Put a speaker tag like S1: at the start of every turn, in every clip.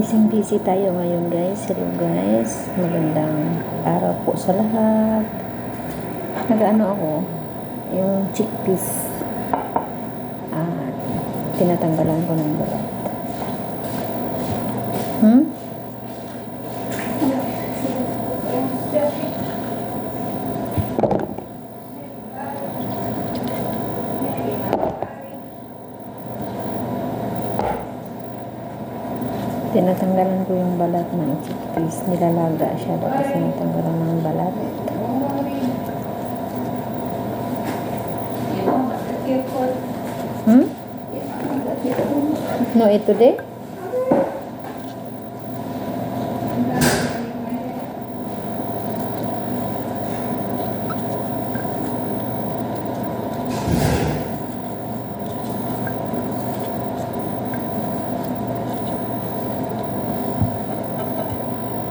S1: Busy tayo ngayon guys. Hello guys. Magandang araw po sa lahat. Nag-ano ako, yung chickpeas. Tinatanggalan ko ng balat. Tinatanggalan ko yung balat ng chickpeas. Nilalaga siya tapos tinatanggalan ng balat. No, eat today?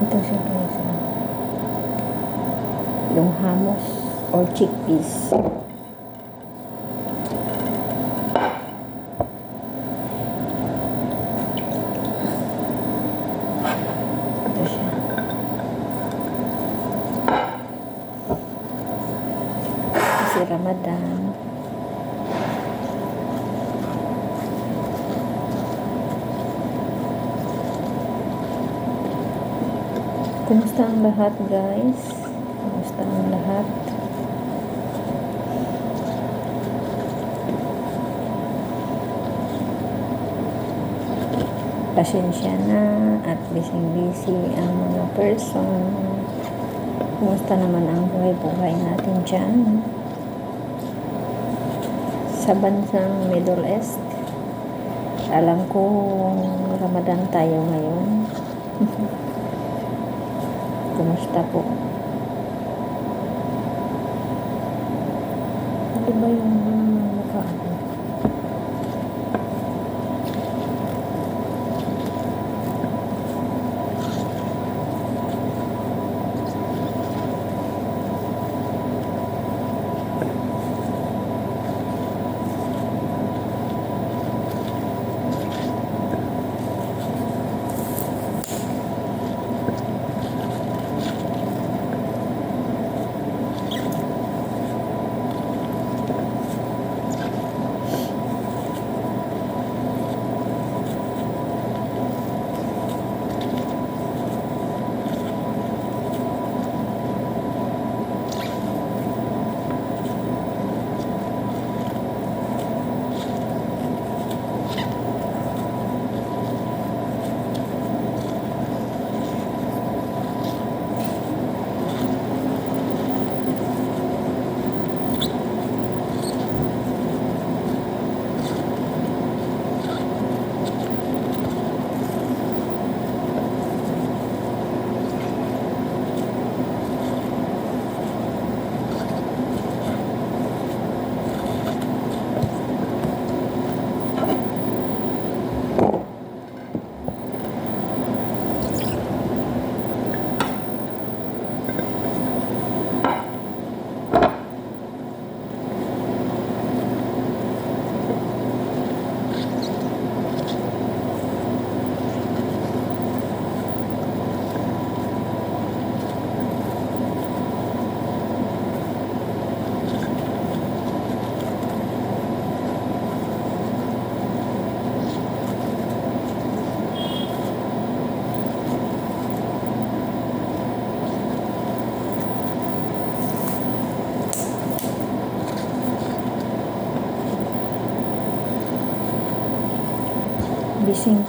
S1: Ito siya guys. Yung hummus or chickpeas. Ito siya. Kasi Ramadan. Kumusta ang lahat guys? Kumusta ang lahat? Pasensya na at busy ang mga person. Kumusta naman ang buhay-buhay natin dyan? Sa bansang Middle East. Alam ko Ramadan tayo ngayon. Kumusta po? Ano ba yung mukha ko?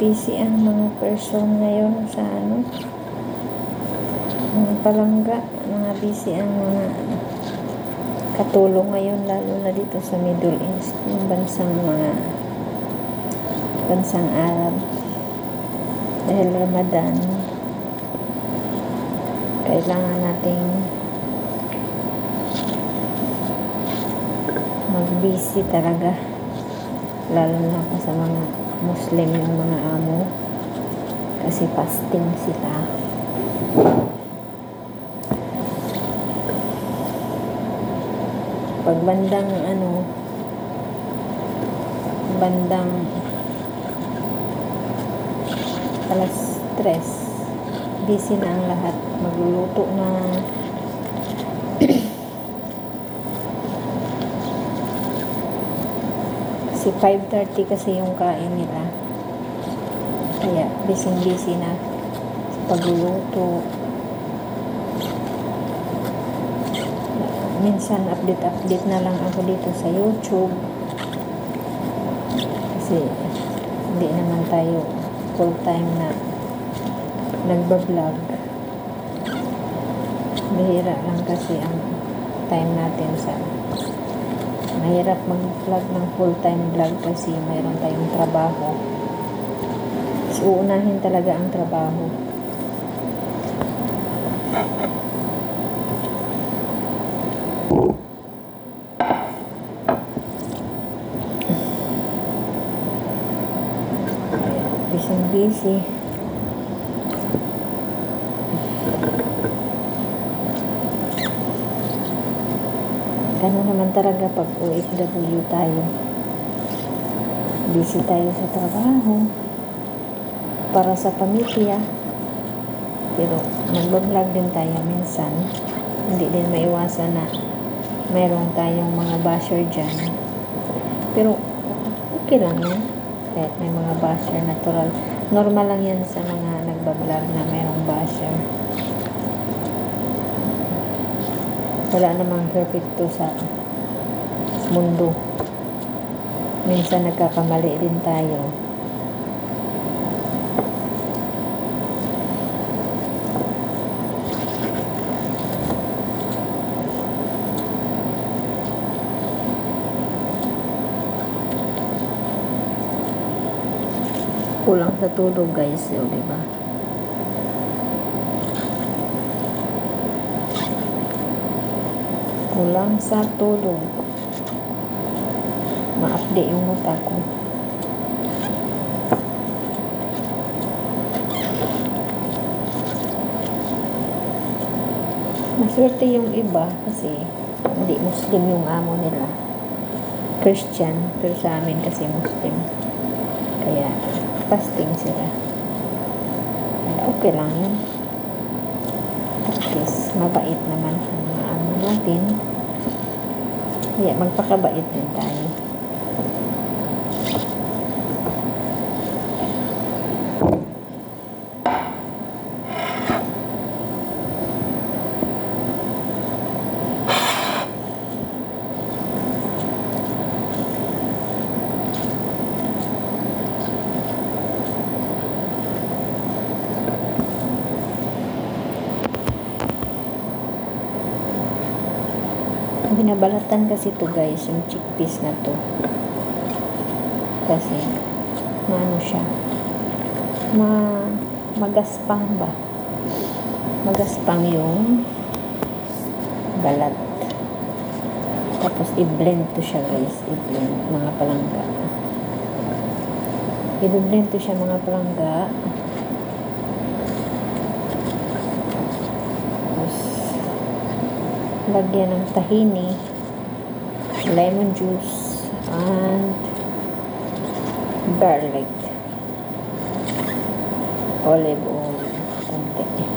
S1: Busy ang mga person ngayon sa mga palangga, mga busy ang mga katulong ngayon, lalo na dito sa Middle East, yung bansang Arab. Dahil Ramadan, kailangan nating mag-busy talaga, lalo na sa mga Muslim, yung mga amo, kasi fasting sila. Pag bandang alas stress. Busy na ang lahat. Magluluto na. Kasi 5:30 kasi yung kain nila. Kaya busy na sa pagluluto. Minsan update na lang ako dito sa YouTube. Kasi hindi naman tayo full time na nagbablog. Bihira lang kasi ang time natin sa mahirap mag-vlog ng full time vlog kasi mayroon tayong trabaho. So, uunahin talaga ang trabaho. Busy. Ganun naman talaga pag OFW tayo. Busy tayo sa trabaho para sa pamilya. Pero nagbablog din tayo minsan. Hindi din maiwasan na mayroon tayong mga basher dyan. Pero okay lang yun. Kahit may mga basher, natural. Normal lang yan sa mga nagbablog na mayroong basher. Wala namang perfecto sa mundo. Minsan nagkakamali din tayo. Kulang sa tulog guys, o diba? Kulang sa tulog. Ma-update yung mata ko. Maswerte yung iba kasi hindi Muslim yung amo nila. Christian, pero sa amin kasi Muslim. Kaya fasting sila. Kaya okay lang yun. At least, mabait naman ang mga amo natin. Kaya magpakabait din tayo. Binabalatan kasi to guys, yung chickpeas na to. Kasi, maano siya, magaspang ba? Magaspang yung balat. Tapos, i-blend to siya guys. I-blend, mga palangga. I-blend to siya mga palangga. Lagyan ng tahini, lemon juice, and garlic, olive oil, konti.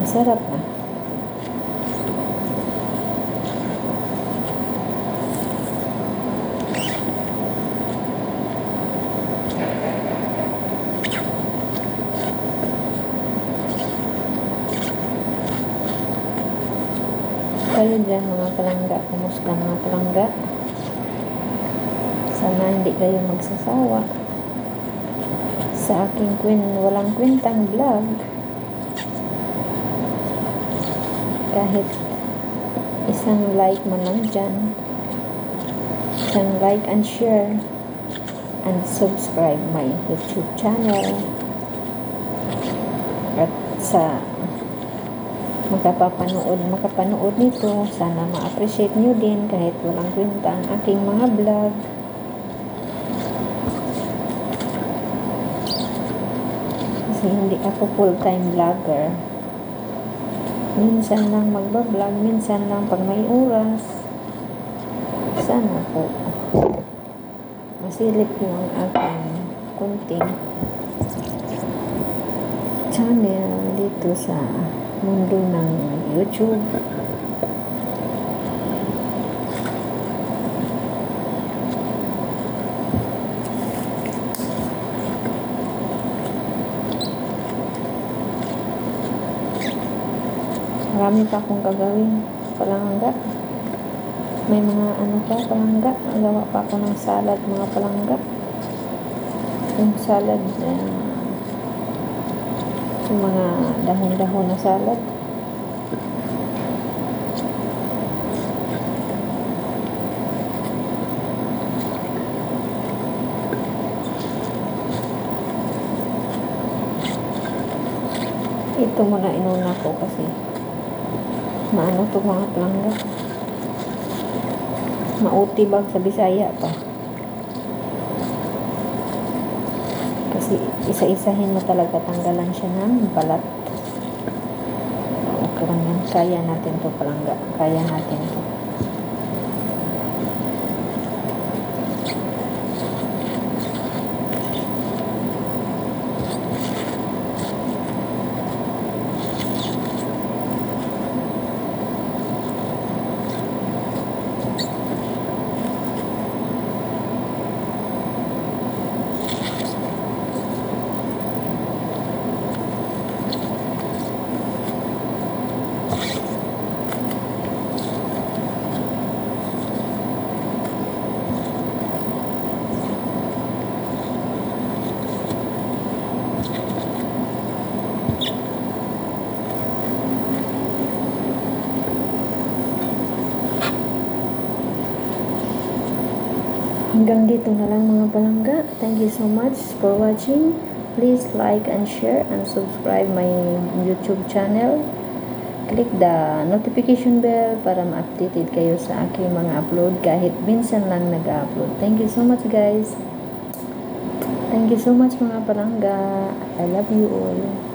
S1: Masarap na. Kayo dyan mga palangga, kumusta mga palangga? Sana hindi kayo magsasawa sa aking walang kwentang vlog. Kahit isang like man lang dyan, isang like and share and subscribe my YouTube channel. At sa makapanood nito, sana ma-appreciate nyo din kahit walang kwenta ang aking mga vlog. Kasi hindi ako full-time vlogger. Minsan lang magbablog, minsan lang pag may oras. Sana po masilip nyo ang aking kunting channel dito sa mundo ng YouTube. Marami pa akong gagawin palangga. May mga ano pa palangga. Gawa pa ako ng salad mga palangga. Yung salad yung mga dahon-dahon na salad. Ito muna inuna ko kasi maano to mga palangga. Mautibag sa Bisaya pa. Kasi isa-isahin mo talaga, tanggalan siya ng balat. Okay lang yan. Kaya natin to palangga. Kaya natin to. Hanggang dito na lang mga palangga. Thank you so much for watching. Please like and share and subscribe my YouTube channel. Click the notification bell para ma-updated kayo sa aking mga upload kahit minsan lang nag-upload. Thank you so much guys. Thank you so much mga palangga. I love you all.